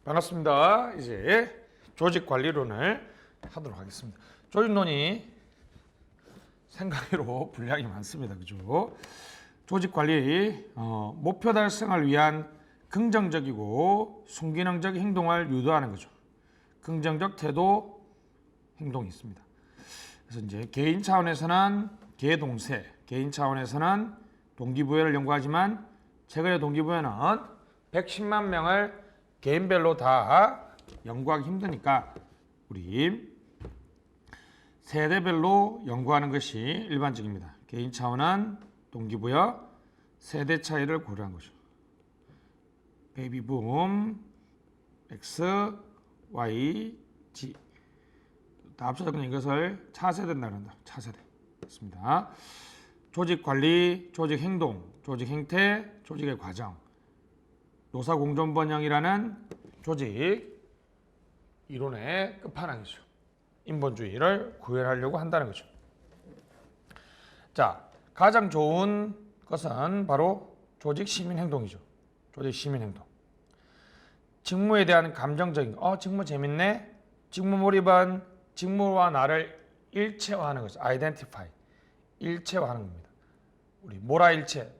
반갑습니다. 이제 조직관리론을 하도록 하겠습니다. 조직론이 생각외로 분량이 많습니다. 그죠? 조직관리, 목표 달성을 위한 긍정적이고 순기능적 행동을 유도하는 거죠. 긍정적 태도, 행동이 있습니다. 그래서 이제 개인 차원에서는 개동세, 개인 차원에서는 동기부여를 연구하지만 최근에 동기부여는 110만 명을 개인별로 다 연구하기 힘드니까 우리 세대별로 연구하는 것이 일반적입니다. 개인 차원은 동기부여, 세대 차이를 고려한 거죠. 베이비붐, X, Y, G 다 합쳐서 그냥 이것을 차세대라고 한다. 차세대. 그렇습니다. 조직 관리, 조직 행동, 조직 행태, 조직의 과정, 노사 공존 번영이라는 조직 이론의 끝판왕이죠. 인본주의를 구현하려고 한다는 거죠. 자, 가장 좋은 것은 바로 조직 시민 행동이죠. 조직 시민 행동. 직무에 대한 감정적인 직무 재밌네. 직무 몰입은 직무와 나를 일체화하는 거죠. 아이덴티파이. 일체화하는 겁니다. 우리 모라일체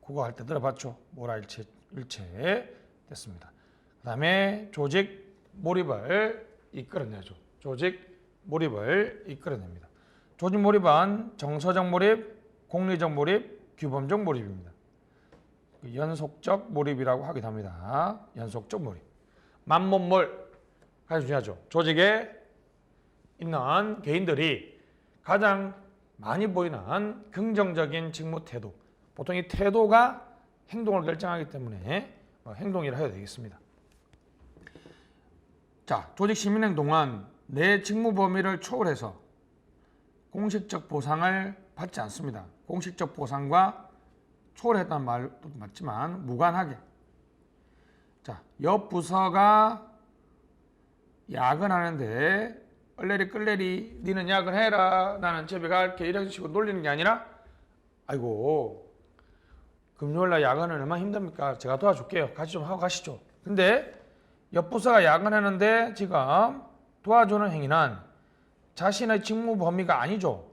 그거 할 때 들어봤죠? 모라일체 일체 됐습니다. 그 다음에 조직 몰입을 이끌어내죠. 조직 몰입을 이끌어냅니다. 조직 몰입은 정서적 몰입, 공리적 몰입, 규범적 몰입입니다. 연속적 몰입이라고 하기도 합니다. 연속적 몰입. 만몬몰 가장 중요하죠. 조직에 있는 개인들이 가장 많이 보이는 긍정적인 직무 태도. 보통 이 태도가 행동을 결정하기 때문에 행동이라 해야 되겠습니다. 자, 조직 시민 행동은 내 직무 범위를 초월해서 공식적 보상을 받지 않습니다. 공식적 보상과 초월했다는 말도 맞지만 무관하게. 자, 옆 부서가 야근하는데 얼레리 끌레리 니는 야근해라 나는 집에 갈게 이런 식으로 놀리는 게 아니라 아이고 금요일날 야근은 얼마나 힘듭니까? 제가 도와줄게요. 같이 좀 하고 가시죠. 근데 옆 부서가 야근하는데 지금 도와주는 행위는 자신의 직무 범위가 아니죠.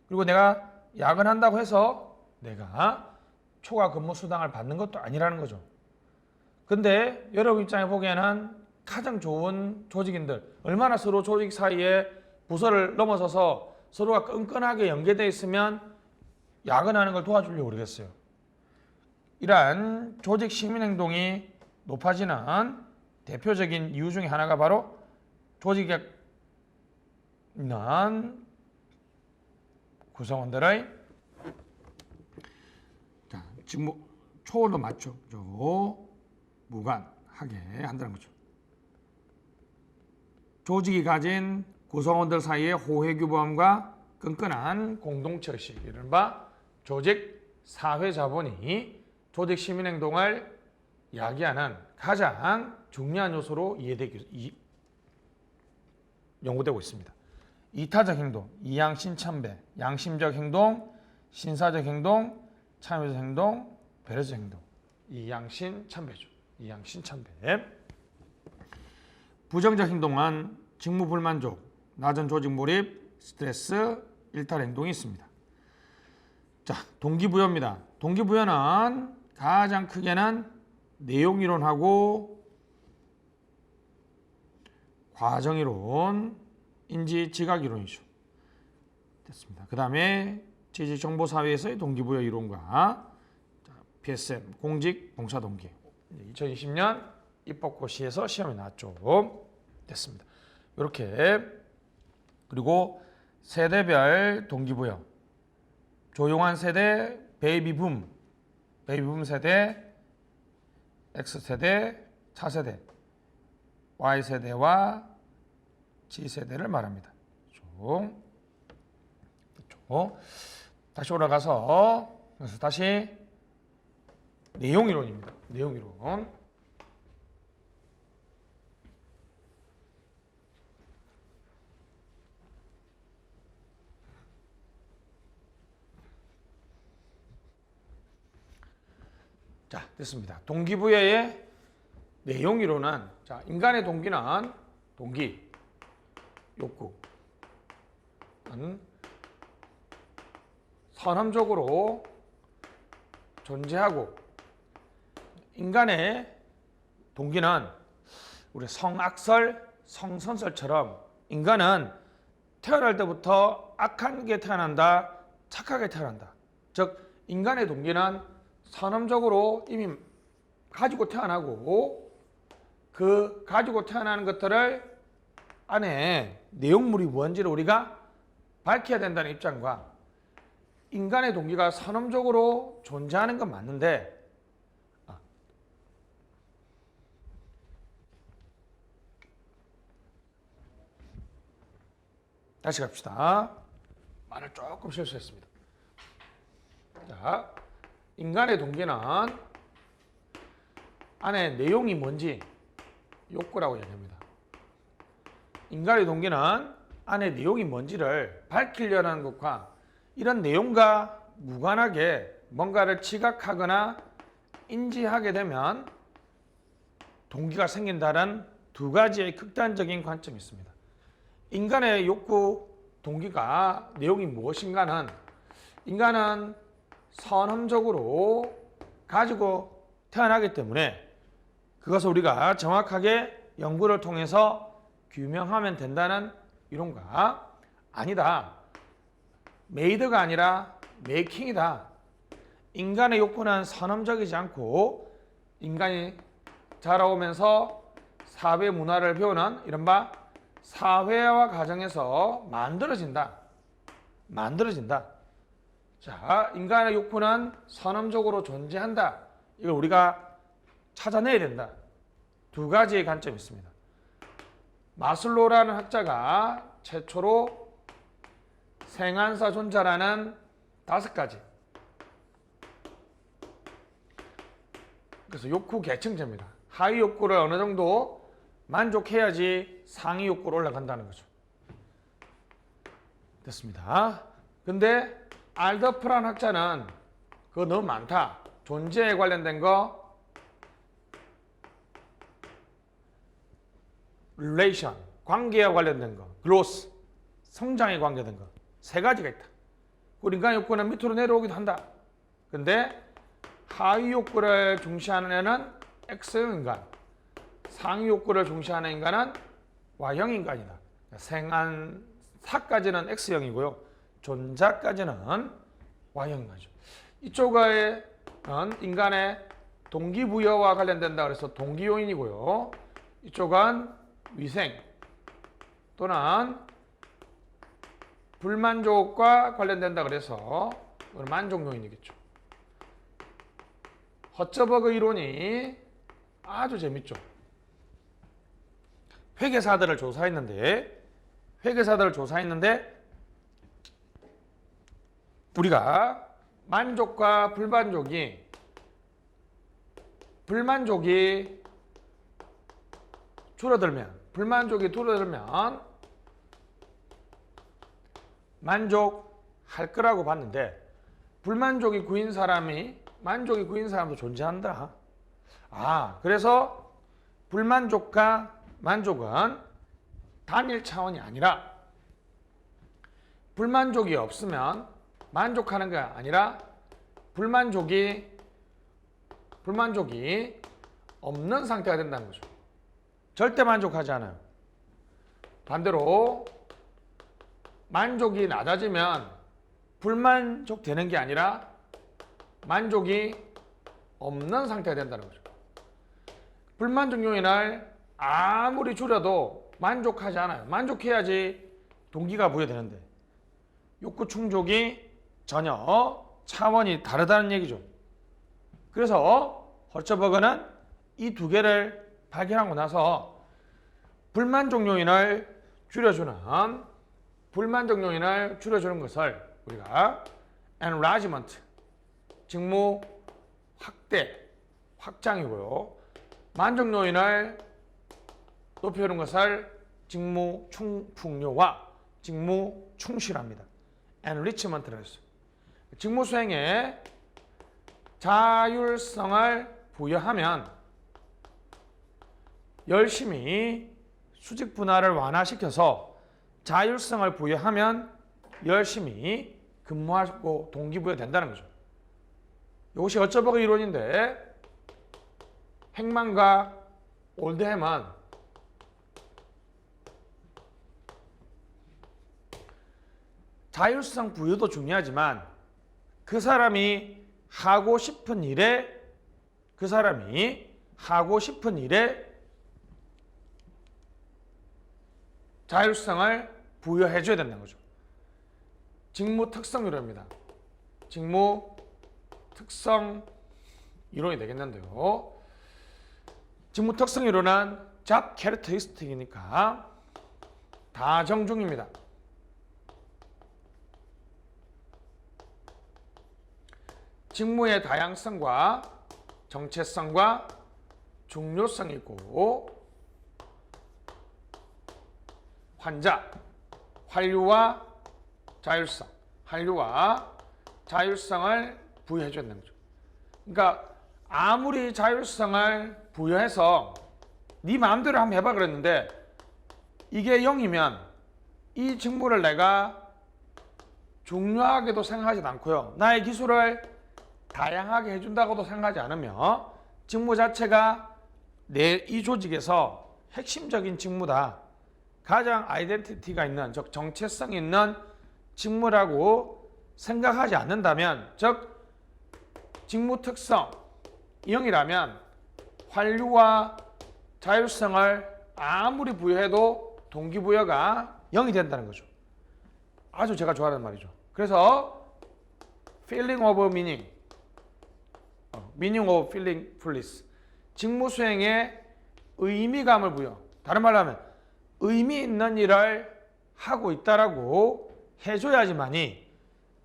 그리고 내가 야근한다고 해서 내가 초과 근무 수당을 받는 것도 아니라는 거죠. 근데 여러분 입장에 보기에는 가장 좋은 조직인들 얼마나 서로 조직 사이에 부서를 넘어서서 서로가 끈끈하게 연계되어 있으면 야근하는 걸 도와주려고 그러겠어요. 이러한 조직 시민 행동이 높아지는 대표적인 이유 중에 하나가 바로 조직에 있는 구성원들의 직무 초월도 맞죠. 무관하게 한다는 거죠. 조직이 가진 구성원들 사이의 호혜규범과 끈끈한 공동체의식, 이른바 조직 사회자본이 조직 시민행동을 야기하는 가장 중요한 요소로 연구되고 있습니다. 이타적 행동, 이양신참배, 양심적 행동, 신사적 행동, 참여적 행동, 배려적 행동. 이양신참배죠. 이양신참배. 부정적 행동은 직무 불만족, 낮은 조직 몰입, 스트레스, 일탈 행동이 있습니다. 자, 동기부여입니다. 동기부여는 가장 크게는 내용이론하고 과정이론, 인지지각이론이죠. 됐습니다. 그 다음에 지식정보사회에서의 동기부여 이론과 PSM, 공직 봉사동기. 2020년 입법고시에서 시험에 나왔죠. 됐습니다. 이렇게 그리고 세대별 동기부여. 조용한 세대, 베이비붐 세대, X세대, 차세대, Y세대와 G세대를 말합니다. 다시 올라가서 그래서 다시 내용이론입니다. 내용이론. 자, 됐습니다. 동기부여의 내용이로는 자, 인간의 동기는 동기, 욕구는 선험적으로 존재하고 인간의 동기는 우리 성악설, 성선설처럼 인간은 태어날 때부터 악한 게 태어난다, 착하게 태어난다. 즉 인간의 동기는 선험적으로 이미 가지고 태어나고 그 가지고 태어나는 것들을 안에 내용물이 뭔지를 우리가 밝혀야 된다는 입장과 인간의 동기가 선험적으로 존재하는 건 맞는데 다시 갑시다. 말을 조금 실수했습니다. 자, 인간의 동기는 안에 내용이 뭔지 욕구라고 얘기합니다. 인간의 동기는 안에 내용이 뭔지를 밝히려는 것과 이런 내용과 무관하게 뭔가를 지각하거나 인지하게 되면 동기가 생긴다는 두 가지의 극단적인 관점이 있습니다. 인간의 욕구, 동기가 내용이 무엇인가는 인간은 선험적으로 가지고 태어나기 때문에 그것을 우리가 정확하게 연구를 통해서 규명하면 된다는 이론과 아니다. 메이드가 아니라 메이킹이다. 인간의 욕구는 선험적이지 않고 인간이 자라오면서 사회 문화를 배우는 이른바 사회와 가정에서 만들어진다. 자, 인간의 욕구는 선험적으로 존재한다. 이걸 우리가 찾아내야 된다. 두 가지의 관점이 있습니다. 마슬로우라는 학자가 최초로 생안사 존재라는 5가지. 그래서 욕구 계층제입니다. 하위 욕구를 어느 정도 만족해야지 상위 욕구로 올라간다는 거죠. 됐습니다. 근데 알더프란 학자는 그거 너무 많다. 존재에 관련된 거, relation, 관계와 관련된 거, growth, 성장에 관계된 거, 3가지가 있다. 그리고 인간 욕구는 밑으로 내려오기도 한다. 근데 하위 욕구를 중시하는 애는 X형 인간, 상위 욕구를 중시하는 인간은 Y형 인간이다. 생안사까지는 X형이고요. 존재까지는 Y형 인간이죠. 이쪽은 인간의 동기부여와 관련된다 그래서 동기요인이고요. 이쪽은 위생 또는 불만족과 관련된다 그래서 만족 요인이겠죠. 허처버그 이론이 아주 재밌죠. 회계사들을 조사했는데 우리가 만족과 불만족이 줄어들면 만족할 거라고 봤는데 불만족이 구인 사람이 만족이 구인 사람도 존재한다. 그래서 불만족과 만족은 단일 차원이 아니라 불만족이 없으면 만족하는 게 아니라 불만족이 없는 상태가 된다는 거죠. 절대 만족하지 않아요. 반대로 만족이 낮아지면 불만족되는 게 아니라 만족이 없는 상태가 된다는 거죠. 불만족 요인을 아무리 줄여도 만족하지 않아요. 만족해야지 동기가 부여되는데 욕구 충족이 전혀 차원이 다르다는 얘기죠. 그래서 허처버그는 이 2개를 발견하고 나서 불만족 요인을 줄여주는 것을 우리가 enlargement, 직무 확대, 확장이고요. 만족 요인을 높여주는 것을 직무 풍요화, 직무 충실합니다. enrichment라고 했어요. 직무 수행에 자율성을 부여하면 열심히 수직 분할을 완화시켜서 자율성을 부여하면 열심히 근무하고 동기부여 된다는 거죠. 이것이 어쩌버그 이론인데 핵만과 올드햄은 자율성 부여도 중요하지만 그 사람이 하고 싶은 일에 자율성을 부여해 줘야 된다는 거죠. 직무 특성 이론입니다. 직무 특성 이론이 되겠는데요. 직무 특성 이론은 job characteristic이니까 다정중입니다. 직무의 다양성과 정체성과 중요성이 있고 한류와 자율성을 부여해 줘야 되는 거죠. 그러니까 아무리 자율성을 부여해서 네 마음대로 한번 해봐 그랬는데 이게 0이면 이 직무를 내가 중요하게도 생각하지 않고요. 나의 기술을 다양하게 해준다고도 생각하지 않으면 직무 자체가 이 조직에서 핵심적인 직무다. 가장 아이덴티티가 있는, 즉 정체성 있는 직무라고 생각하지 않는다면, 즉 직무 특성 0이라면 환류와 자율성을 아무리 부여해도 동기부여가 0이 된다는 거죠. 아주 제가 좋아하는 말이죠. 그래서 feeling of meaning, meaning of feeling fulness, 직무 수행에 의미감을 부여. 다른 말로 하면 의미 있는 일을 하고 있다라고 해줘야지만이,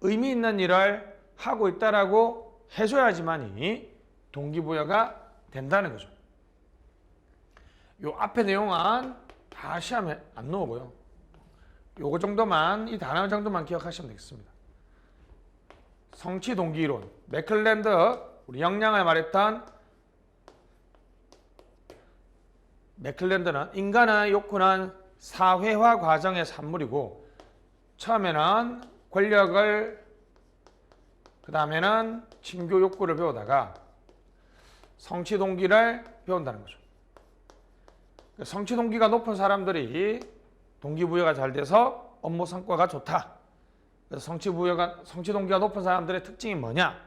의미 있는 일을 하고 있다라고 해줘야지만이 동기부여가 된다는 거죠. 요 앞에 내용은 다 시험에 안 나오고요. 요거 정도만, 이 단어 정도만 기억하시면 되겠습니다. 성취 동기 이론, 맥클랜드, 우리 역량을 말했던 맥클랜드는 인간의 욕구는 사회화 과정의 산물이고, 처음에는 권력을, 그 다음에는 친교 욕구를 배우다가 성취 동기를 배운다는 거죠. 성취 동기가 높은 사람들이 동기부여가 잘 돼서 업무 성과가 좋다. 그래서 성취 동기가 높은 사람들의 특징이 뭐냐?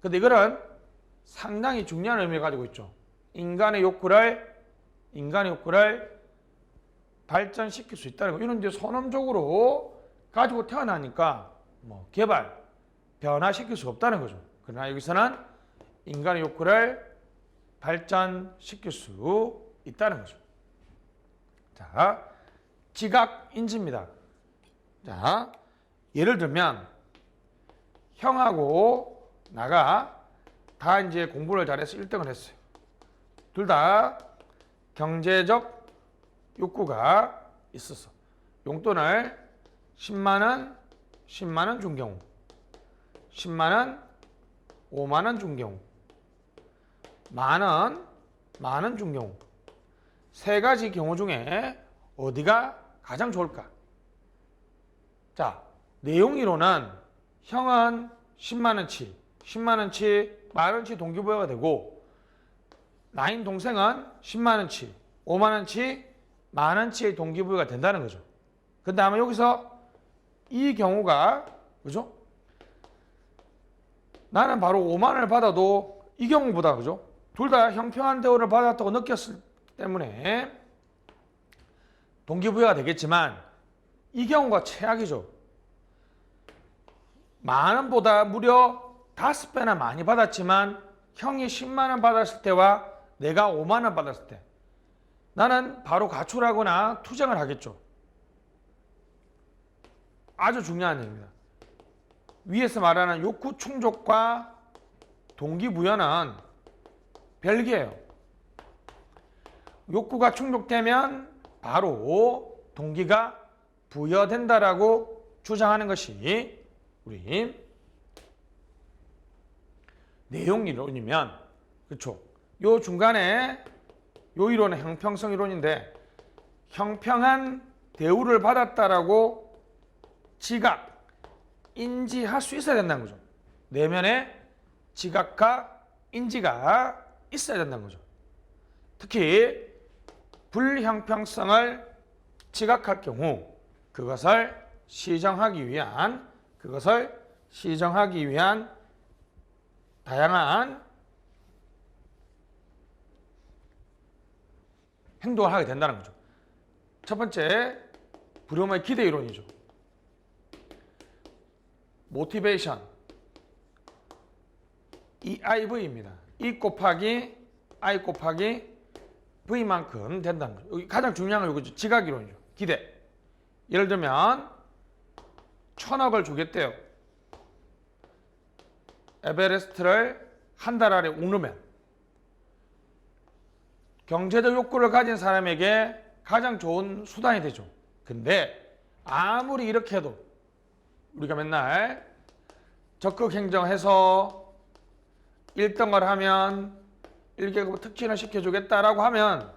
근데 이거는 상당히 중요한 의미를 가지고 있죠. 인간의 욕구를 발전시킬 수 있다는 거. 이런 이제 선언적으로 가지고 태어나니까 개발, 변화시킬 수 없다는 거죠. 그러나 여기서는 인간의 욕구를 발전시킬 수 있다는 거죠. 자, 지각인지입니다. 자, 예를 들면 형하고 나가 다 이제 공부를 잘해서 1등을 했어요. 둘 다 경제적 욕구가 있었어. 용돈을 10만 원 준 경우, 10만 원, 5만 원 준 경우, 만 원 준 경우, 세 가지 경우 중에 어디가 가장 좋을까? 자, 내용이로는 형은 10만 원치, 만 원치 동기부여가 되고, 나인 동생은 10만 원치, 5만 원치, 만 원치의 동기부여가 된다는 거죠. 근데 아마 여기서 이 경우가, 그죠? 나는 바로 5만 원을 받아도 이 경우보다, 그죠? 둘 다 형평한 대우를 받았다고 느꼈을 때문에 동기부여가 되겠지만 이 경우가 최악이죠. 만 원보다 무려 5배나 많이 받았지만 형이 10만 원 받았을 때와 내가 5만 원 받았을 때 나는 바로 가출하거나 투쟁을 하겠죠. 아주 중요한 얘기입니다. 위에서 말하는 욕구 충족과 동기부여는 별개예요. 욕구가 충족되면 바로 동기가 부여된다라고 주장하는 것이 우리 내용 이론이면, 그렇죠? 요 중간에 요 이론은 형평성 이론인데 형평한 대우를 받았다라고 지각, 인지할 수 있어야 된다는 거죠. 내면에 지각과 인지가 있어야 된다는 거죠. 특히 불형평성을 지각할 경우 그것을 시정하기 위한 다양한 행동을 하게 된다는 거죠. 첫 번째, 브룸의 기대 이론이죠. 모티베이션, EIV입니다. E 곱하기 I 곱하기 V만큼 된다는 거죠. 여기 가장 중요한 건 이거죠. 지각 이론이죠. 기대. 예를 들면 1,000억을 주겠대요. 에베레스트를 한 달 안에 오르면 경제적 욕구를 가진 사람에게 가장 좋은 수단이 되죠. 근데 아무리 이렇게 해도 우리가 맨날 적극 행정해서 1등을 하면 1계급 특진을 시켜주겠다라고 하면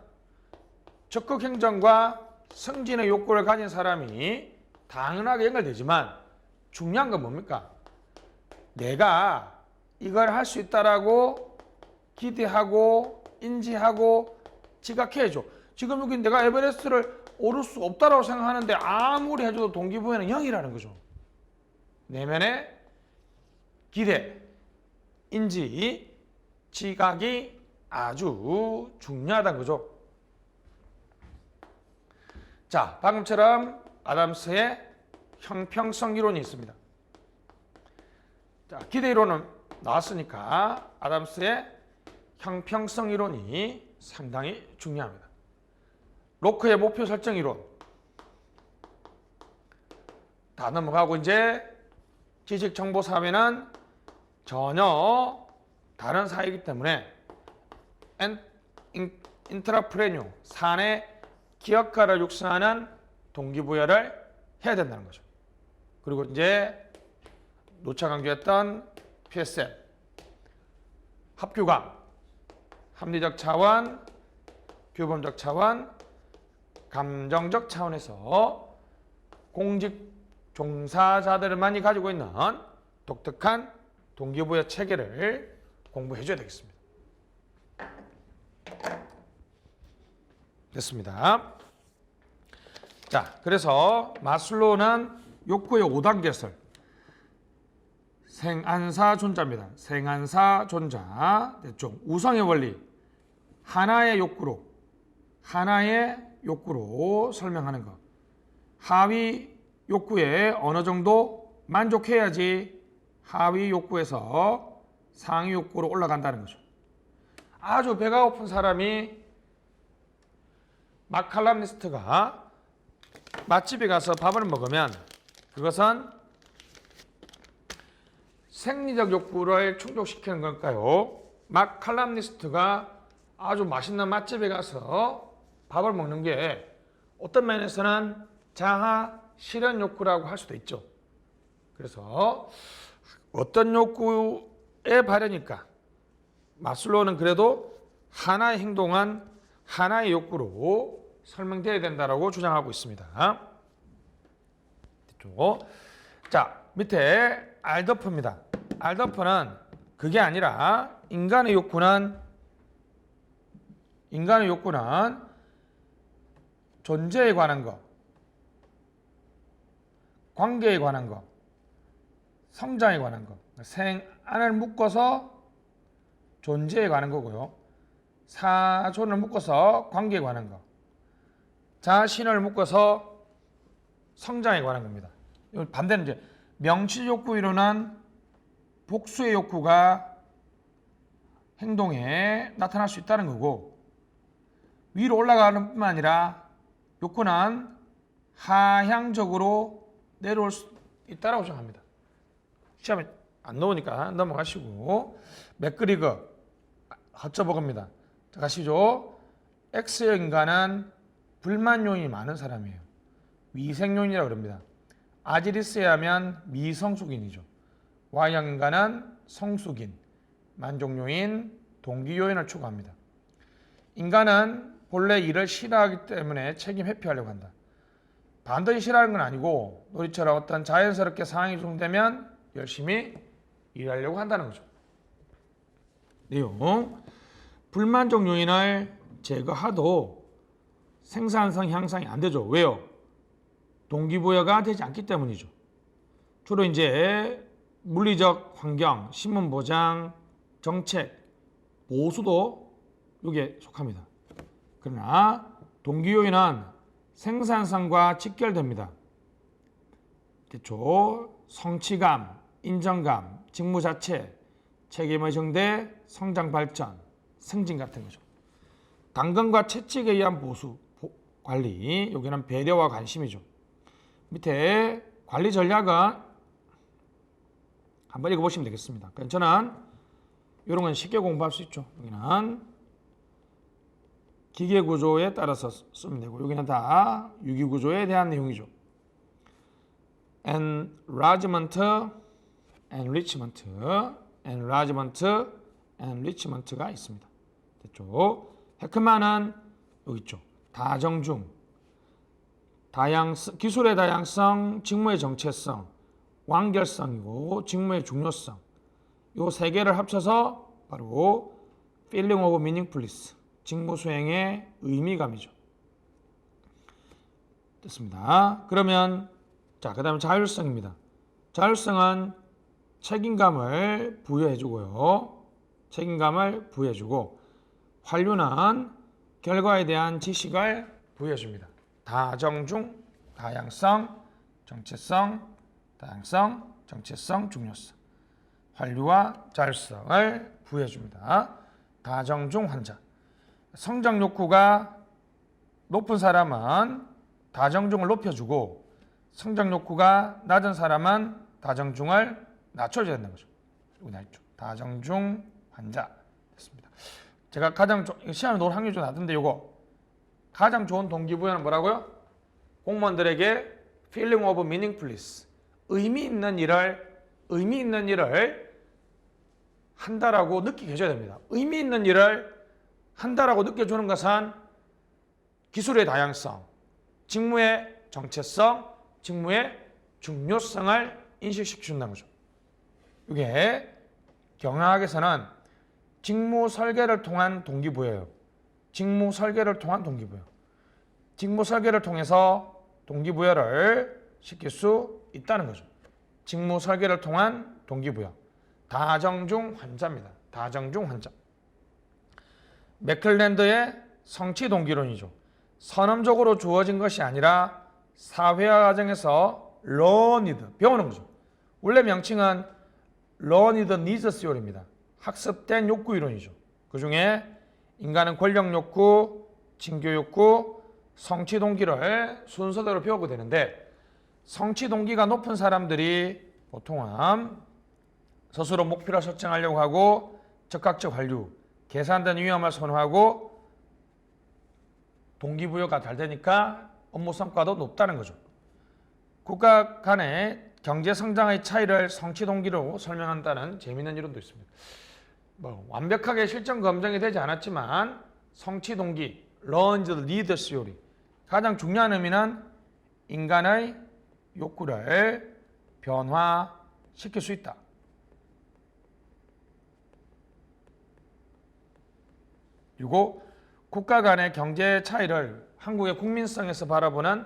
적극 행정과 승진의 욕구를 가진 사람이 당연하게 연결되지만 중요한 건 뭡니까? 내가 이걸 할 수 있다라고 기대하고 인지하고 지각해야죠. 지금 여기 내가 에베레스트를 오를 수 없다라고 생각하는데 아무리 해줘도 동기부여는 0이라는 거죠. 내면의 기대, 인지, 지각이 아주 중요하다는 거죠. 자, 방금처럼 아담스의 형평성 이론이 있습니다. 자, 기대 이론은 나왔으니까 아담스의 형평성 이론이 상당히 중요합니다. 로크의 목표 설정 이론 다 넘어가고 이제 지식정보사회는 전혀 다른 사회이기 때문에 인트라프레뉴 사내 기업가를 육성하는 동기부여를 해야 된다는 거죠. 그리고 이제 노차 강조했던 PSM 합규감 합리적 차원, 규범적 차원, 감정적 차원에서 공직 종사자들만이 가지고 있는 독특한 동기부여 체계를 공부해 줘야 되겠습니다. 됐습니다. 자, 그래서 마슬로우는 욕구의 5단계설 생안사 존자입니다. 생안사 존자 됐죠. 우상의 원리 하나의 욕구로 설명하는 것. 하위 욕구에 어느 정도 만족해야지 하위 욕구에서 상위 욕구로 올라간다는 거죠. 아주 배가 고픈 사람이 마칼람니스트가 맛집에 가서 밥을 먹으면 그것은 생리적 욕구를 충족시키는 걸까요? 마칼람니스트가 아주 맛있는 맛집에 가서 밥을 먹는 게 어떤 면에서는 자아 실현 욕구라고 할 수도 있죠. 그래서 어떤 욕구의 발현일까? 마슬로우는 그래도 하나의 행동은 하나의 욕구로 설명되어야 된다고 주장하고 있습니다. 자, 밑에 알더프입니다. 알더프는 그게 아니라 인간의 욕구는 존재에 관한 것, 관계에 관한 것, 성장에 관한 것, 생안을 묶어서 존재에 관한 거고요. 사존을 묶어서 관계에 관한 것, 자신을 묶어서 성장에 관한 겁니다. 반대는 이제 명치 욕구 이론은 복수의 욕구가 행동에 나타날 수 있다는 거고, 위로 올라가는 뿐만 아니라 욕구는 하향적으로 내려올 수 있다고 생각합니다. 시험에 안 나오니까 넘어가시고, 맥그리거 허쩌버거입니다. 자, 가시죠. X형 인간은 불만 요인이 많은 사람이에요. 위생 요인이라고 그럽니다. 아지리스에 하면 미성숙인이죠. Y형 인간은 성숙인, 만족 요인, 동기 요인을 추구합니다. 인간은 본래 일을 싫어하기 때문에 책임 회피하려고 한다. 반드시 싫어하는 건 아니고 우리처럼 어떤 자연스럽게 상황이 조정되면 열심히 일하려고 한다는 거죠. 내용. 불만족 요인을 제거하도 생산성 향상이 안 되죠. 왜요? 동기부여가 되지 않기 때문이죠. 주로 이제 물리적 환경, 신문 보장, 정책, 보수도 이게 속합니다. 그러나 동기 요인은 생산성과 직결됩니다. 그렇죠? 성취감, 인정감, 직무 자체, 책임의 정대, 성장 발전, 승진 같은 거죠. 당근과 채찍에 의한 보수, 관리, 여기는 배려와 관심이죠. 밑에 관리 전략은 한번 읽어보시면 되겠습니다. 저는 이런 건 쉽게 공부할 수 있죠. 여기는 기계 구조에 따라서 쓰면 되고 여기는 다 유기 구조에 대한 내용이죠. enlargement, enrichment, enlargement, enrichment가 있습니다. 됐죠? 헤크만은 여기 있죠. 다정중, 기술의 다양성, 직무의 정체성, 완결성이고 직무의 중요성, 이 세 개를 합쳐서 바로 feeling of meaningfulness, 직무 수행의 의미감이죠. 됐습니다. 그러면 그 다음에 자율성입니다. 자율성은 책임감을 부여해주고요. 책임감을 부여해주고, 환류는 결과에 대한 지식을 부여해줍니다. 다정중, 다양성, 정체성, 다양성, 정체성, 중요성. 환류와 자율성을 부여해줍니다. 다정중 환자. 성장 욕구가 높은 사람은 다정중을 높여주고 성장 욕구가 낮은 사람은 다정중을 낮춰줘야 된다는 거죠. 여기 나있죠. 다정중 환자 됐습니다. 제가 가장 시험에 놓을 확률이 좀 낮은데 요거 가장 좋은 동기부여는 뭐라고요? 공무원들에게 feeling of meaningfulness, 의미 있는 일을 한다라고 느끼게 해줘야 됩니다. 의미 있는 일을 한다라고 느껴주는 것은 기술의 다양성, 직무의 정체성, 직무의 중요성을 인식시켜준다는 거죠. 이게 경영학에서는 직무 설계를 통한 동기부여예요. 직무 설계를 통한 동기부여. 직무 설계를 통해서 동기부여를 시킬 수 있다는 거죠. 직무 설계를 통한 동기부여. 다정중 환자입니다. 다정중 환자. 맥클랜드의 성취 동기론이죠. 선언적으로 주어진 것이 아니라 사회화 과정에서 learned, 배우는 거죠. 원래 명칭은 learned needs theory입니다. 학습된 욕구 이론이죠. 그 중에 인간은 권력 욕구, 징교 욕구, 성취 동기를 순서대로 배우게 되는데 성취 동기가 높은 사람들이 보통은 스스로 목표를 설정하려고 하고 적극적 환류, 계산된 위험을 선호하고 동기부여가 잘 되니까 업무 성과도 높다는 거죠. 국가 간의 경제 성장의 차이를 성취 동기로 설명한다는 재미있는 이론도 있습니다. 완벽하게 실전 검증이 되지 않았지만 성취 동기, learned needs theory, 가장 중요한 의미는 인간의 욕구를 변화시킬 수 있다. 그리고 국가 간의 경제 차이를 한국의 국민성에서 바라보는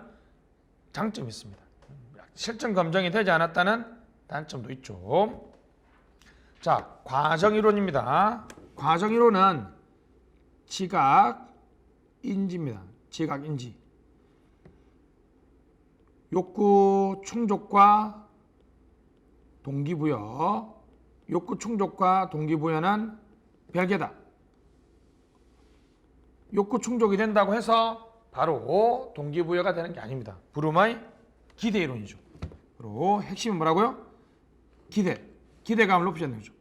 장점이 있습니다. 실전 검증이 되지 않았다는 단점도 있죠. 자, 과정이론입니다. 과정이론은 지각인지입니다. 지각인지. 욕구 충족과 동기부여. 욕구 충족과 동기부여는 별개다. 욕구 충족이 된다고 해서 바로 동기부여가 되는 게 아닙니다. 브룸의 기대이론이죠. 그리고 핵심은 뭐라고요? 기대감을 높이자는 거죠.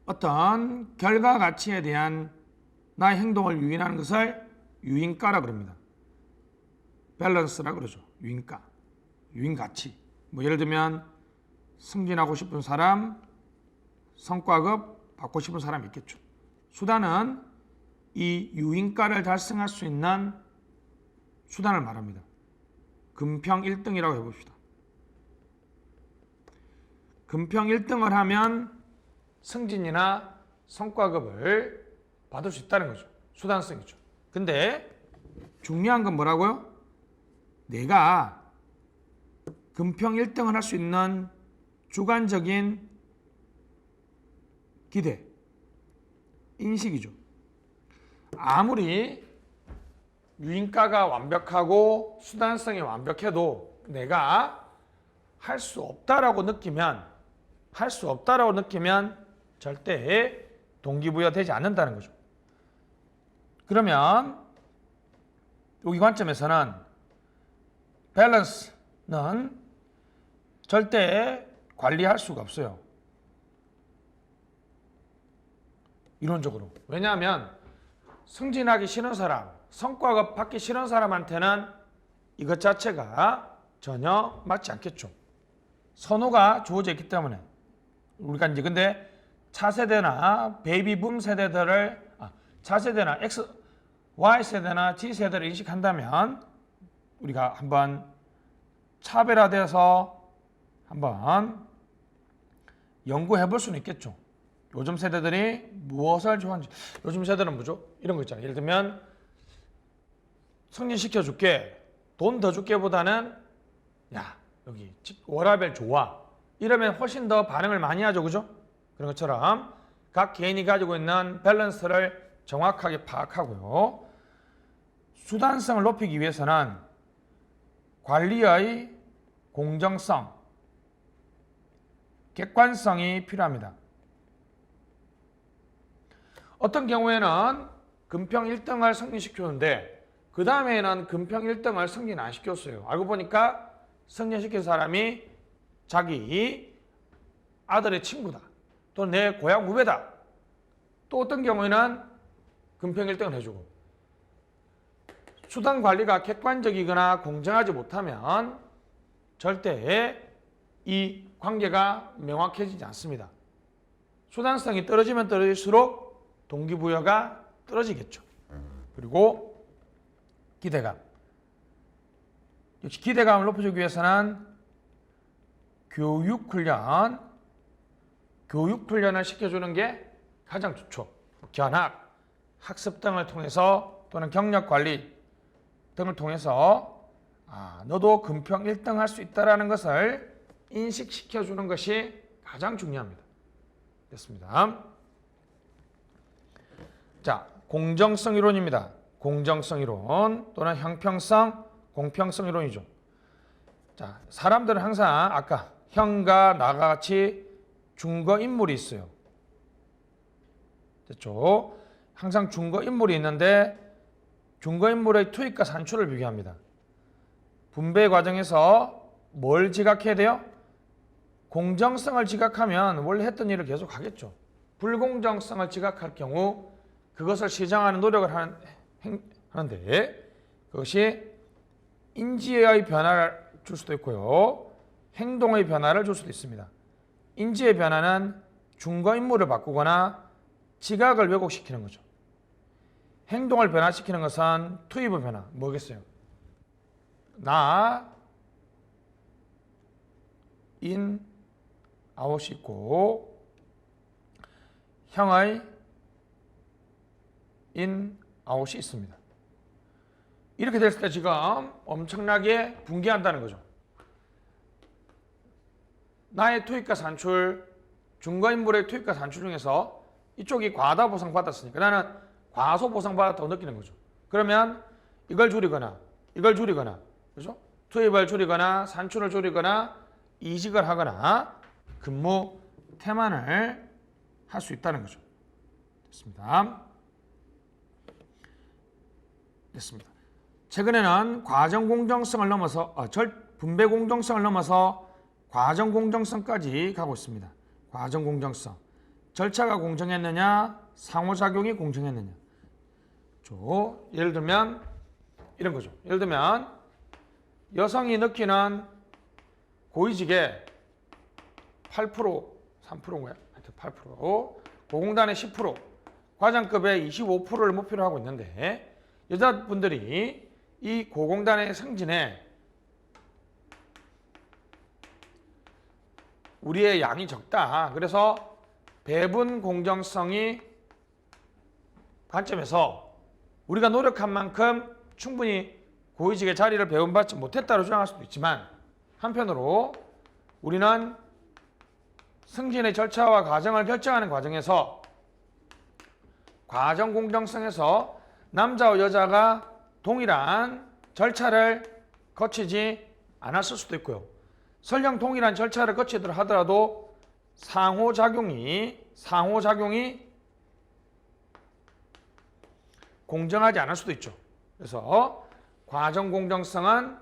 어떤 결과 가치에 대한 나의 행동을 유인하는 것을 유인가라 그럽니다. 밸런스라 그러죠. 유인가, 유인가치. 예를 들면 승진하고 싶은 사람, 성과급 받고 싶은 사람이 있겠죠. 수단은 이 유인가를 달성할 수 있는 수단을 말합니다. 금평 1등이라고 해봅시다. 금평 1등을 하면 승진이나 성과급을 받을 수 있다는 거죠. 수단성이죠. 근데 중요한 건 뭐라고요? 내가 금평 1등을 할 수 있는 주관적인 기대, 인식이죠. 아무리 유인가가 완벽하고 수단성이 완벽해도 내가 할 수 없다라고 느끼면 절대 동기부여되지 않는다는 거죠. 그러면 여기 관점에서는 밸런스는 절대 관리할 수가 없어요. 이론적으로. 왜냐하면 승진하기 싫은 사람, 성과급 받기 싫은 사람한테는 이것 자체가 전혀 맞지 않겠죠. 선호가 주어져 있기 때문에. 우리가 이제 근데 차세대나 베이비붐 세대들을 차세대나 Y세대나 G세대를 인식한다면 우리가 한번 차별화돼서 한번 연구해 볼 수는 있겠죠. 요즘 세대들이 무엇을 좋아하는지. 요즘 세대는 뭐죠? 이런 거 있잖아요. 예를 들면 승진시켜줄게, 돈 더 줄게 보다는 야 여기 워라밸 좋아 이러면 훨씬 더 반응을 많이 하죠. 그죠? 그런 것처럼 각 개인이 가지고 있는 밸런스를 정확하게 파악하고요. 수단성을 높이기 위해서는 관리의 공정성, 객관성이 필요합니다. 어떤 경우에는 금평 1등을 승진시켰는데 그 다음에는 금평 1등을 승진 안 시켰어요. 알고 보니까 승진시킨 사람이 자기 아들의 친구다. 또 내 고향 후배다. 또 어떤 경우에는 금평 1등을 해주고. 수단 관리가 객관적이거나 공정하지 못하면 절대 이 관계가 명확해지지 않습니다. 수단성이 떨어지면 떨어질수록 동기부여가 떨어지겠죠. 그리고 기대감. 역시 기대감을 높여주기 위해서는 교육훈련을 시켜주는 게 가장 좋죠. 견학, 학습 등을 통해서 또는 경력관리 등을 통해서 너도 금평 1등 할 수 있다는 것을 인식시켜주는 것이 가장 중요합니다. 됐습니다. 자, 공정성 이론입니다. 공정성 이론 또는 형평성, 공평성 이론이죠. 자, 사람들은 항상 아까 형과 나가 같이 중거 인물이 있어요. 됐죠? 항상 중거 인물이 있는데 중거 인물의 투입과 산출을 비교합니다. 분배 과정에서 뭘 지각해야 돼요? 공정성을 지각하면 원래 했던 일을 계속 하겠죠. 불공정성을 지각할 경우 그것을 시정하는 노력을 하는데 그것이 인지의 변화를 줄 수도 있고요. 행동의 변화를 줄 수도 있습니다. 인지의 변화는 중거 인물을 바꾸거나 지각을 왜곡시키는 거죠. 행동을 변화시키는 것은 투입의 변화. 뭐겠어요? 나, 인, 아웃이 있고 형의 인, 아웃이 있습니다. 이렇게 됐을 때 지금 엄청나게 붕괴한다는 거죠. 나의 투입과 산출, 중거인물의 투입과 산출 중에서 이쪽이 과다 보상받았으니까 나는 과소 보상받았다고 느끼는 거죠. 그러면 이걸 줄이거나 그죠? 투입을 줄이거나 산출을 줄이거나 이직을 하거나 근무 태만을 할 수 있다는 거죠. 됐습니다. 최근에는 과정 공정성을 넘어서 분배 공정성을 넘어서 과정 공정성까지 가고 있습니다. 과정 공정성. 절차가 공정했느냐, 상호작용이 공정했느냐. 예를 들면 이런 거죠. 예를 들면 여성이 느끼는 고위직에 8%, 3%인가요? 하여튼 8%, 고공단의 10%, 과장급의 25%를 목표로 하고 있는데 여자분들이 이 고공단의 승진에 우리의 양이 적다. 그래서 배분 공정성이 관점에서 우리가 노력한 만큼 충분히 고위직의 자리를 배분받지 못했다고 주장할 수도 있지만 한편으로 우리는 승진의 절차와 과정을 결정하는 과정에서 과정 공정성에서 남자와 여자가 동일한 절차를 거치지 않았을 수도 있고요. 설령 동일한 절차를 거치도록 하더라도 상호작용이 공정하지 않을 수도 있죠. 그래서 과정 공정성은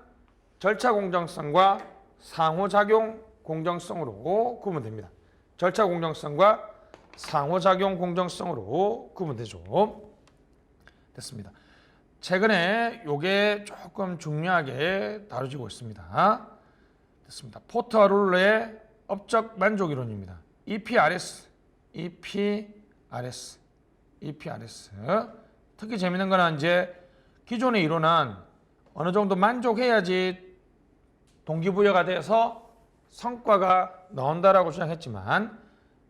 절차 공정성과 상호작용 공정성으로 구분됩니다. 절차 공정성과 상호작용 공정성으로 구분되죠. 됐습니다. 최근에 이게 조금 중요하게 다뤄지고 있습니다. 됐습니다. 포터-룰러의 업적 만족 이론입니다. EPRS. 특히 재밌는 거는 이제 기존의 이론은 어느 정도 만족해야지 동기부여가 돼서 성과가 나온다라고 주장했지만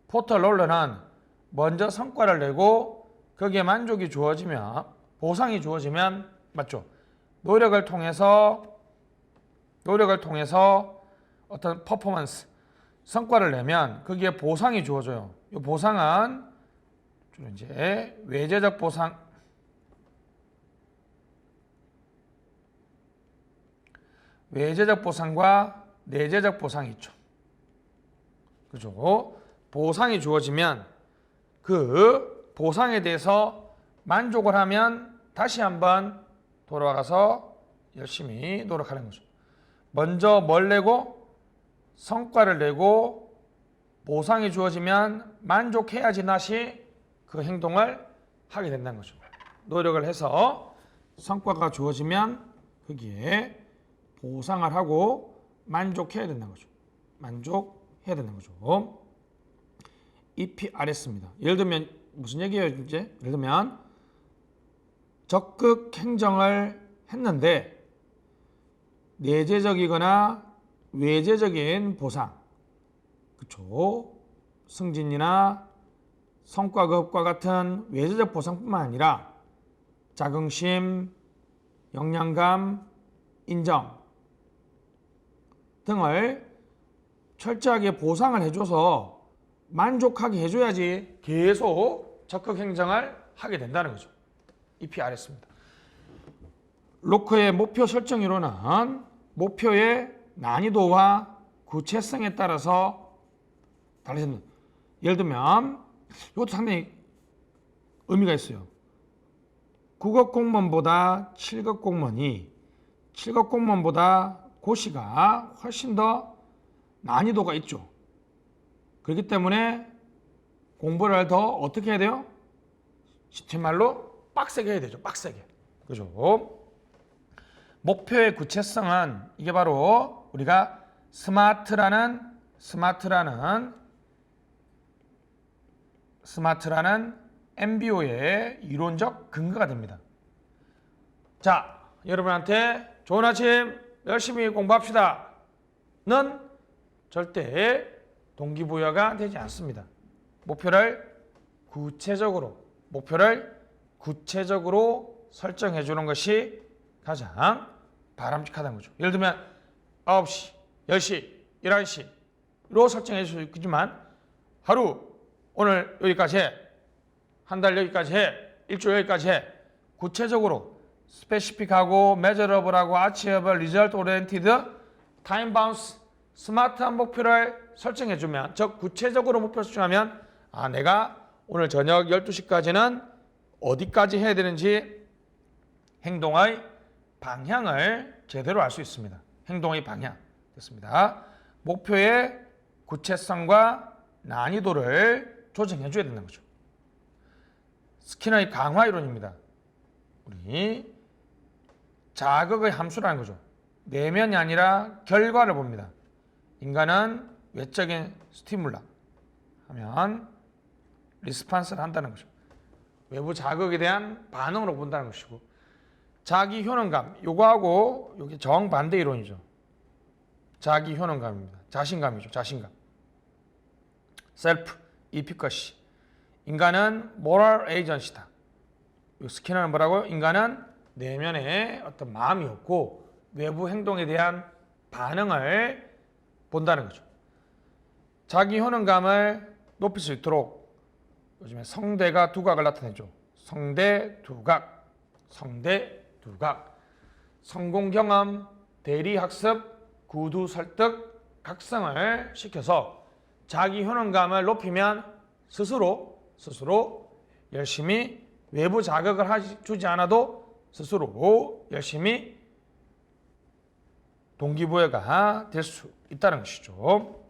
포터-룰러는 먼저 성과를 내고 거기에 만족이 주어지면 보상이 주어지면 맞죠? 노력을 통해서 어떤 퍼포먼스 성과를 내면 거기에 보상이 주어져요. 이 보상은 주로 이제 외재적 보상과 내재적 보상이 있죠. 그죠? 보상이 주어지면 그 보상에 대해서 만족을 하면 다시 한번 돌아가서 열심히 노력하는 거죠. 먼저 뭘 내고 성과를 내고 보상이 주어지면 만족해야지 다시 그 행동을 하게 된다는 거죠. 노력을 해서 성과가 주어지면 거기에 보상을 하고 만족해야 된다는 거죠. EPRS입니다. 예를 들면 무슨 얘기예요, 이제? 예를 들면 적극 행정을 했는데 내재적이거나 외재적인 보상, 그렇죠? 승진이나 성과급과 같은 외재적 보상뿐만 아니라 자긍심, 역량감, 인정 등을 철저하게 보상을 해줘서 만족하게 해줘야지 계속 적극 행정을 하게 된다는 거죠. EPRS입니다. 로커의 목표 설정 이론은 목표의 난이도와 구체성에 따라서 달라집니다. 예를 들면 이것도 상당히 의미가 있어요. 9급 공무원보다 7급 공무원이 7급 공무원보다 고시가 훨씬 더 난이도가 있죠. 그렇기 때문에 공부를 더 어떻게 해야 돼요? 제 말로 빡세게 해야 되죠. 빡세게. 그죠? 목표의 구체성은 이게 바로 우리가 스마트라는 MBO의 이론적 근거가 됩니다. 자, 여러분한테 좋은 아침 열심히 공부합시다 는 절대 동기부여가 되지 않습니다. 목표를 구체적으로 설정해 주는 것이 가장 바람직하다는 거죠. 예를 들면 9시, 10시, 11시로 설정해 줄 수 있지만 하루 오늘 여기까지 해, 한 달 여기까지 해, 일주일 여기까지 해. 구체적으로 스페시픽하고 메저러블하고 아치어블, 리절트 오리엔티드, 타임 바운스, 스마트한 목표를 설정해 주면, 즉 구체적으로 목표를 설정하면 내가 오늘 저녁 12시까지는 어디까지 해야 되는지 행동의 방향을 제대로 알 수 있습니다. 행동의 방향 됐습니다. 목표의 구체성과 난이도를 조정해 줘야 된다는 거죠. 스키너의 강화 이론입니다. 우리 자극의 함수라는 거죠. 내면이 아니라 결과를 봅니다. 인간은 외적인 스티뮬라 하면 리스판스를 한다는 거죠. 외부 자극에 대한 반응으로 본다는 것이고, 자기 효능감, 요거하고 요게 정반대 이론이죠. 자기 효능감입니다. 자신감이죠. 자신감. 셀프, 이피커시. 인간은 모럴 에이전시다. 스키너는 뭐라고요? 인간은 내면의 어떤 마음이 없고 외부 행동에 대한 반응을 본다는 거죠. 자기 효능감을 높일 수 있도록 요즘에 성대가 두각을 나타내죠. 성대 두각, 성대 두각. 성공 경험, 대리 학습, 구두 설득, 각성을 시켜서 자기 효능감을 높이면 스스로 열심히 외부 자극을 주지 않아도 스스로 열심히 동기부여가 될 수 있다는 것이죠.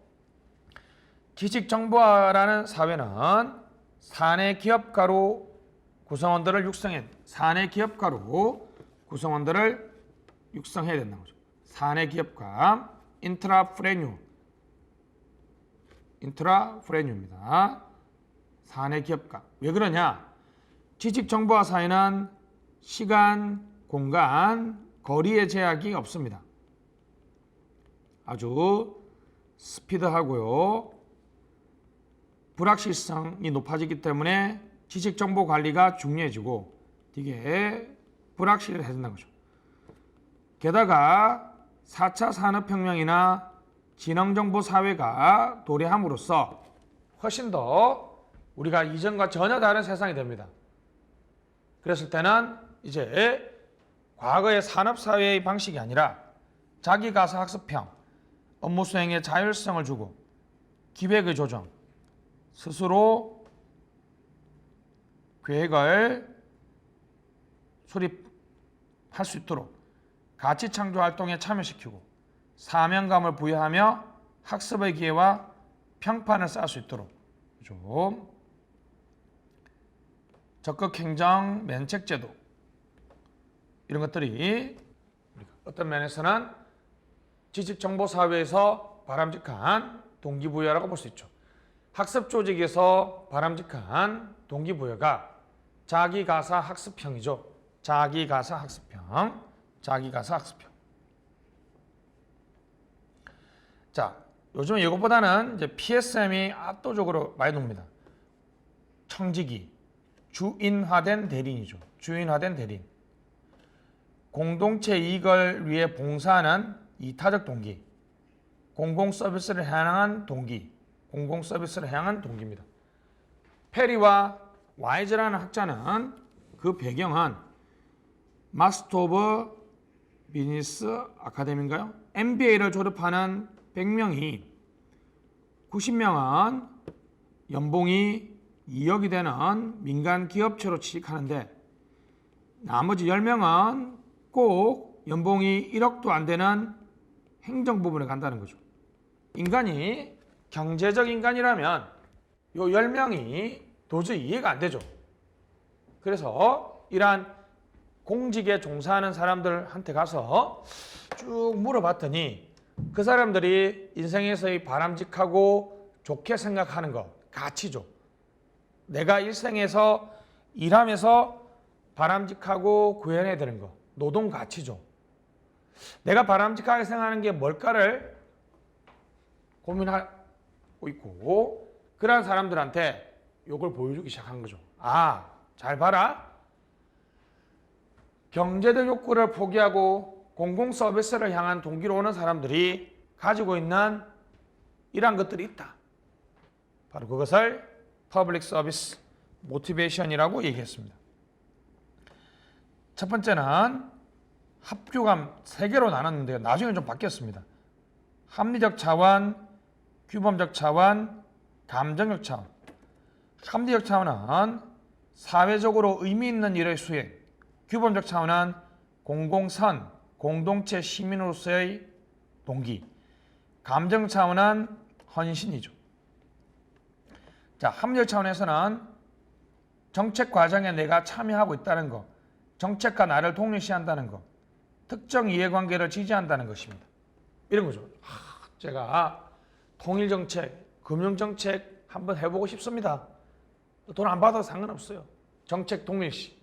지식정보화라는 사회는 사내 기업가로 구성원들을 육성해 사내 기업가로 구성원들을 육성해야 된다는 거죠. 사내 기업가 인트라프레뉴입니다. 사내 기업가. 왜 그러냐? 지식정보화 사회는 시간, 공간, 거리의 제약이 없습니다. 아주 스피드하고요. 불확실성이 높아지기 때문에 지식정보 관리가 중요해지고 되게 불확실해진다는 거죠. 게다가 4차 산업혁명이나 지능정보 사회가 도래함으로써 훨씬 더 우리가 이전과 전혀 다른 세상이 됩니다. 그랬을 때는 이제 과거의 산업사회의 방식이 아니라 자기가서 학습형, 업무 수행의 자율성을 주고 기획의 조정, 스스로 계획을 수립할 수 있도록 가치 창조 활동에 참여시키고 사명감을 부여하며 학습의 기회와 평판을 쌓을 수 있도록 좀 적극 행정 면책 제도 이런 것들이 어떤 면에서는 지식 정보 사회에서 바람직한 동기부여라고 볼 수 있죠. 학습 조직에서 바람직한 동기부여가 자기가사 학습형이죠. 자기가사 학습형. 자, 요즘은 이것보다는 이제 PSM이 압도적으로 많이 놉니다. 청지기, 주인화된 대리인이죠. 주인화된 대리인. 공동체 이익을 위해 봉사하는 이타적 동기. 공공 서비스를 향한 동기입니다. 페리와 와이즈라는 학자는 그 배경은 마스터 오브 비즈니스 아카데미인가요? MBA를 졸업하는 100명이 90명은 연봉이 2억이 되는 민간 기업체로 취직하는데 나머지 10명은 꼭 연봉이 1억도 안 되는 행정 부분에 간다는 거죠. 인간이 경제적 인간이라면 요 10명이 도저히 이해가 안 되죠. 그래서 이러한 공직에 종사하는 사람들한테 가서 쭉 물어봤더니 그 사람들이 인생에서의 바람직하고 좋게 생각하는 것, 가치죠. 내가 일생에서 일하면서 바람직하고 구현해야 되는 것, 노동 가치죠. 내가 바람직하게 생각하는 게 뭘까를 고민하고 있고 그러한 사람들한테 이걸 보여주기 시작한 거죠. 아, 잘 봐라. 경제적 욕구를 포기하고 공공 서비스를 향한 동기로 오는 사람들이 가지고 있는 이러한 것들이 있다. 바로 그것을 퍼블릭 서비스 모티베이션이라고 얘기했습니다. 첫 번째는 합교감 3개로 나눴는데요. 나중에 좀 바뀌었습니다. 합리적 차원, 규범적 차원, 감정적 차원. 합리적 차원은 사회적으로 의미 있는 일의 수행, 규범적 차원은 공공선, 공동체 시민으로서의 동기, 감정 차원은 헌신이죠. 자, 합리적 차원에서는 정책 과정에 내가 참여하고 있다는 것, 정책과 나를 동일시한다는 것, 특정 이해관계를 지지한다는 것입니다. 이런 거죠. 제가 통일정책, 금융정책 한번 해보고 싶습니다. 돈 안 받아도 상관없어요. 정책 동일시,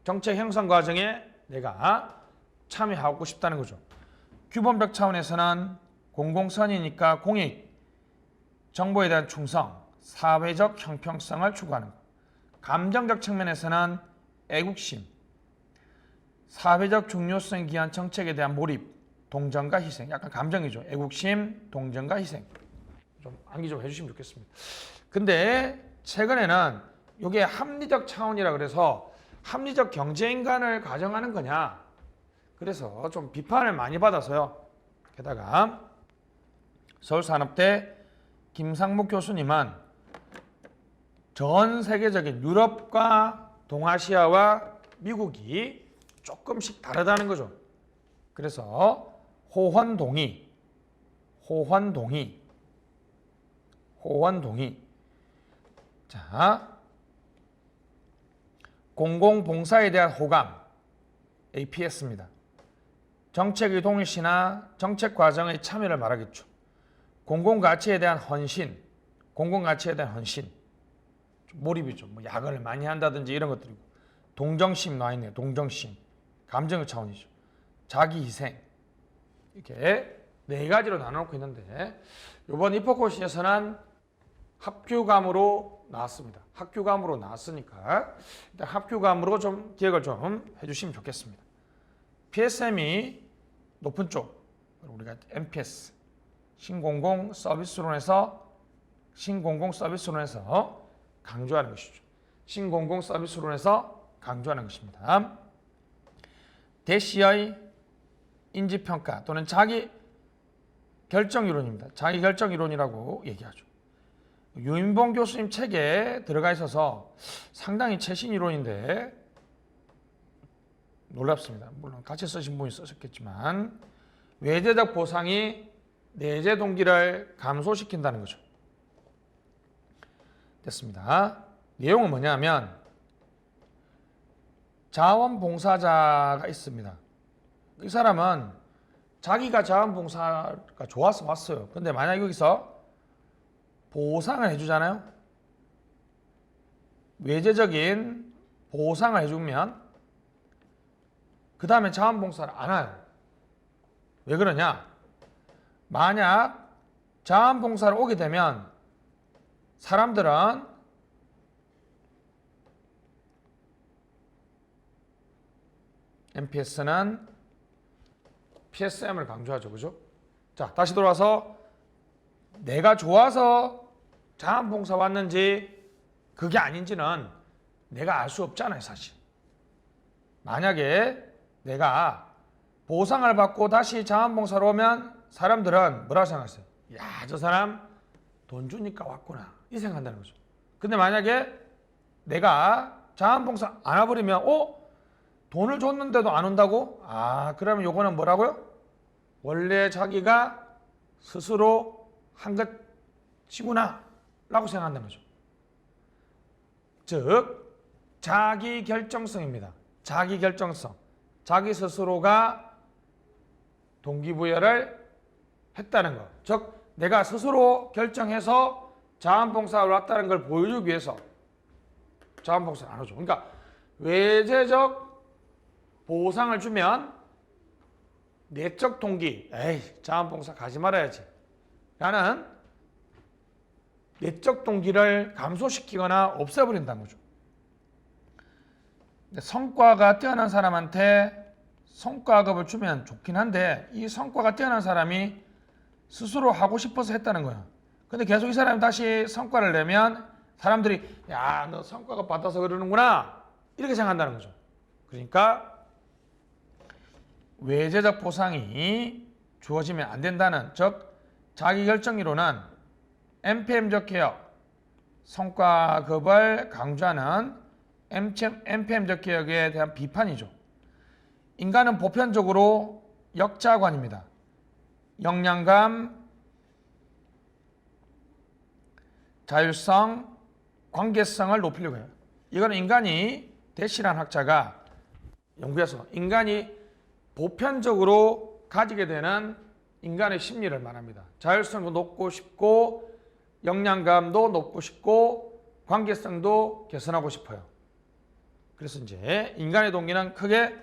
정책 형성 과정에 내가 참여하고 싶다는 거죠. 규범적 차원에서는 공공선이니까 공익, 정보에 대한 충성, 사회적 형평성을 추구하는 것. 감정적 측면에서는 애국심, 사회적 중요성에 기한 정책에 대한 몰입, 동정과 희생. 약간 감정이죠. 애국심, 동정과 희생. 좀 암기 좀 해주시면 좋겠습니다. 근데 최근에는 이게 합리적 차원이라 그래서 합리적 경제인간을 가정하는 거냐. 그래서 좀 비판을 많이 받아서요. 게다가 서울산업대 김상목 교수님은 전 세계적인 유럽과 동아시아와 미국이 조금씩 다르다는 거죠. 그래서 호환동의. 자, 공공봉사에 대한 호감, APS입니다. 정책의 동일시나 정책 과정의 참여를 말하겠죠. 공공가치에 대한 헌신, 몰입이죠. 뭐 야근을 많이 한다든지 이런 것들이고, 동정심 나와 있네요. 동정심, 감정의 차원이죠. 자기희생, 이렇게 네 가지로 나눠놓고 있는데 이번 입학고시에서는 합규감으로 나왔습니다. 합규감으로 나왔으니까 일단 합규감으로 좀 기억을 좀 해주시면 좋겠습니다. PSM이 높은 쪽, 우리가 MPS, 신공공 서비스론에서 강조하는 것이죠. 신공공 서비스론에서 강조하는 것입니다. 대시의 인지평가 또는 자기 결정이론입니다. 자기 결정이론이라고 얘기하죠. 유인봉 교수님 책에 들어가 있어서 상당히 최신 이론인데 놀랍습니다. 물론 같이 쓰신 분이 쓰셨겠지만 외제적 보상이 내재 동기를 감소시킨다는 거죠. 됐습니다. 내용은 뭐냐면 자원봉사자가 있습니다. 이 사람은 자기가 자원봉사가 좋아서 왔어요. 근데 만약 여기서 보상을 해주잖아요. 외제적인 보상을 해주면 그 다음에 자원봉사를 안 해요. 왜 그러냐? 만약 자원봉사를 오게 되면 사람들은 MPS는 PSM을 강조하죠. 그죠? 자, 다시 돌아와서 내가 좋아서 자원봉사 왔는지 그게 아닌지는 내가 알 수 없잖아요, 사실. 만약에 내가 보상을 받고 다시 자원봉사로 오면 사람들은 뭐라고 생각했어요? 야, 저 사람 돈 주니까 왔구나. 이 생각한다는 거죠. 근데 만약에 내가 자원봉사 안 와버리면 돈을 줬는데도 안 온다고? 아, 그러면 요거는 뭐라고요? 원래 자기가 스스로 한 것이구나 라고 생각한다는 거죠. 즉 자기결정성입니다. 자기결정성. 자기 스스로가 동기부여를 했다는 것. 즉 내가 스스로 결정해서 자원봉사를 왔다는 걸 보여주기 위해서 자원봉사를 안 하죠. 그러니까 외제적 보상을 주면 내적 동기, 에이 자원봉사 가지 말아야지 라는 내적 동기를 감소시키거나 없애버린다는 거죠. 성과가 뛰어난 사람한테 성과급을 주면 좋긴 한데 이 성과가 뛰어난 사람이 스스로 하고 싶어서 했다는 거야. 근데 계속 이 사람이 다시 성과를 내면 사람들이 야, 너 성과급 받아서 그러는구나 이렇게 생각한다는 거죠. 그러니까 외제적 보상이 주어지면 안 된다는, 즉 자기결정이론은 MPM적 개혁, 성과급을 강조하는 MPM적 개혁에 대한 비판이죠. 인간은 보편적으로 역자관입니다. 역량감, 자율성, 관계성을 높이려고 해요. 이거는 인간이 대시란 학자가 연구해서 인간이 보편적으로 가지게 되는 인간의 심리를 말합니다. 자율성도 높고 싶고 역량감도 높고 싶고 관계성도 개선하고 싶어요. 그래서 이제 인간의 동기는 크게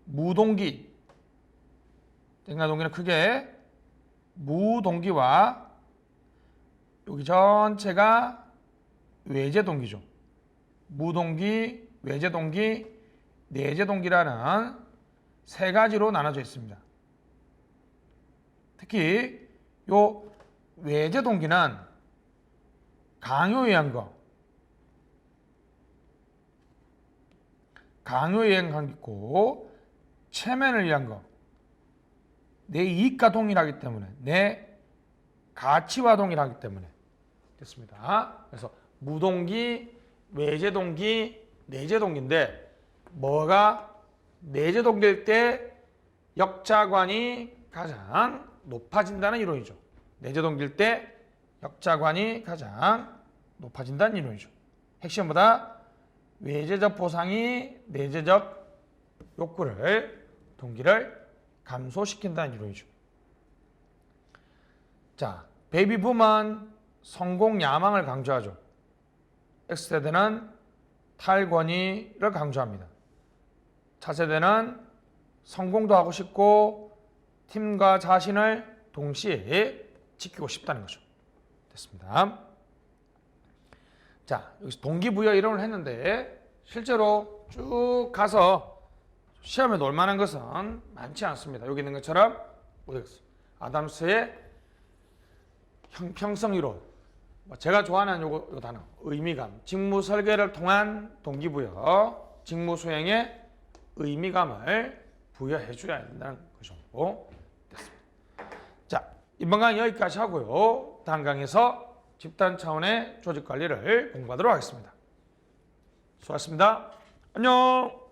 무동기, 인간의 동기는 크게 무동기와 여기 전체가 외제동기죠. 무동기, 외제동기, 내제동기라는 세 가지로 나눠져 있습니다. 특히 요 외제동기는 강요에 의한 거, 강요에 의한 거 있고 체면을 위한 거, 내 이익과 동일하기 때문에, 내 가치와 동일하기 때문에 됐습니다. 그래서 무동기, 외제동기, 내제동기인데 뭐가 내제동기일 때 역자관이 가장 높아진다는 이론이죠. 내제동기일 때 역자관이 가장 높아진다는 이론이죠. 핵심보다 외제적 보상이 내재적 욕구를, 동기를 감소시킨다는 이론이죠. 자, 베이비붐은 성공 야망을 강조하죠. X세대는 탈권위를 강조합니다. 차세대는 성공도 하고 싶고 팀과 자신을 동시에 지키고 싶다는 거죠. 됐습니다. 자, 여기서 동기부여 이론을 했는데 실제로 쭉 가서 시험에 놓을 만한 것은 많지 않습니다. 여기 있는 것처럼 아담스의 형평성 이론, 제가 좋아하는 요 단어 의미감, 직무 설계를 통한 동기부여, 직무 수행에 의미감을 부여해 줘야 된다는 것이고 됐습니다. 자, 이번 강의 여기까지 하고요. 다음 강의에서 집단 차원의 조직 관리를 공부하도록 하겠습니다. 수고하셨습니다. 안녕.